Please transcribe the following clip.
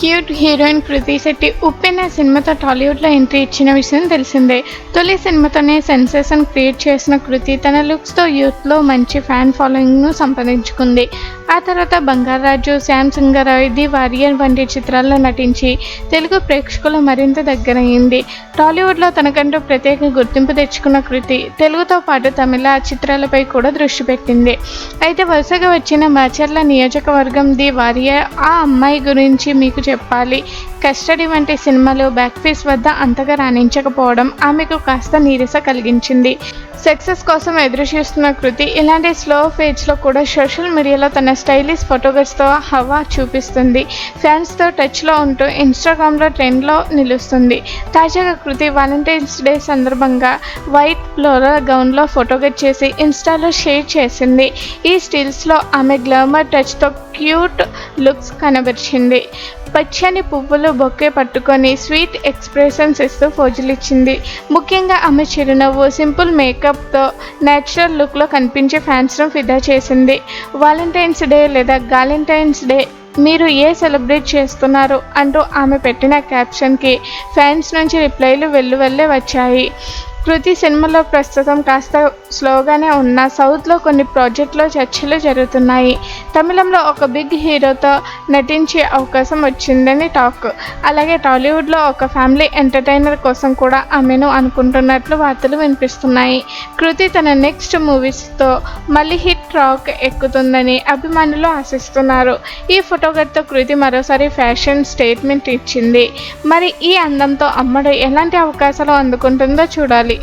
Cute heroine కృతి శెట్టి 'ఉప్పెన' సినిమాతో టాలీవుడ్లో entry ఇచ్చిన విషయం తెలిసిందే. తొలి సినిమాతోనే సెన్సేషన్ క్రియేట్ చేసిన కృతి తన లుక్స్తో యూత్లో మంచి ఫ్యాన్ ఫాలోయింగ్ను సంపాదించుకుంది. ఆ తర్వాత 'బంగారాజు', 'శ్యామ్ సింగరాయ్', 'ది వారియర్' వంటి చిత్రాల్లో నటించి తెలుగు ప్రేక్షకుల మరింత దగ్గరయ్యింది. టాలీవుడ్లో తనకంటూ ప్రత్యేక గుర్తింపు తెచ్చుకున్న కృతి తెలుగుతో పాటు తమిళ చిత్రాలపై కూడా దృష్టి పెట్టింది. అయితే వరుసగా వచ్చిన మాచర్ల నియోజకవర్గం 'ది వారియర్', 'ఆ అమ్మాయి గురించి మీకు చెప్పాలి', 'కస్టడీ' వంటి సినిమాలు బాక్సాఫీస్ వద్ద అంతగా రాణించకపోవడం ఆమెకు కాస్త నీరస కలిగించింది. సక్సెస్ కోసం ఎదురుచూస్తున్న కృతి ఇలాంటి స్లో ఫేజ్లో కూడా సోషల్ మీడియాలో తన స్టైలిష్ ఫోటోగ్రాఫ్స్తో హవా చూపిస్తుంది. ఫ్యాన్స్తో టచ్లో ఉంటూ ఇన్స్టాగ్రామ్లో ట్రెండ్లో నిలుస్తుంది. తాజాగా కృతి వాలంటైన్స్ డే సందర్భంగా వైట్ ఫ్లోరల్ గౌన్లో ఫోటోగ్రాఫ్ చేసి ఇన్స్టాలో షేర్ చేసింది. ఈ స్టిల్స్లో ఆమె గ్లామర్ టచ్తో క్యూట్ లుక్స్ కనబరిచింది. పచ్చని పువ్వులు బొకే పట్టుకొని స్వీట్ ఎక్స్ప్రెషన్స్ ఇస్తూ పోజులిచ్చింది. ముఖ్యంగా ఆమె చిరునవ్వు, సింపుల్ మేకప్తో న్యాచురల్ లుక్లో కనిపించే ఫ్యాన్స్ను ఫిదా చేసింది. వాలంటైన్స్ డే లేదా గాలెంటైన్స్ డే మీరు ఏ సెలబ్రేట్ చేస్తున్నారు అంటూ ఆమె పెట్టిన క్యాప్షన్కి ఫ్యాన్స్ నుంచి రిప్లైలు వెల్లువెల్లే వచ్చాయి. కృతి సినిమాలో ప్రస్తుతం కాస్త స్లోగానే ఉన్న సౌత్లో కొన్ని ప్రాజెక్టులో చర్చలు జరుగుతున్నాయి. తమిళంలో ఒక బిగ్ హీరోతో నటించే అవకాశం వచ్చిందని టాక్. అలాగే టాలీవుడ్లో ఒక ఫ్యామిలీ ఎంటర్టైనర్ కోసం కూడా ఆమెను అనుకుంటున్నట్లు వార్తలు వినిపిస్తున్నాయి. కృతి తన నెక్స్ట్ మూవీస్తో మళ్ళీ హిట్ ట్రాక్ ఎక్కుతుందని అభిమానులు ఆశిస్తున్నారు. ఈ ఫోటోగ్రాఫ్తో కృతి మరోసారి ఫ్యాషన్ స్టేట్మెంట్ ఇచ్చింది. మరి ఈ అందంతో అమ్మడు ఎలాంటి అవకాశాలు అందుకుంటుందో చూడాలి.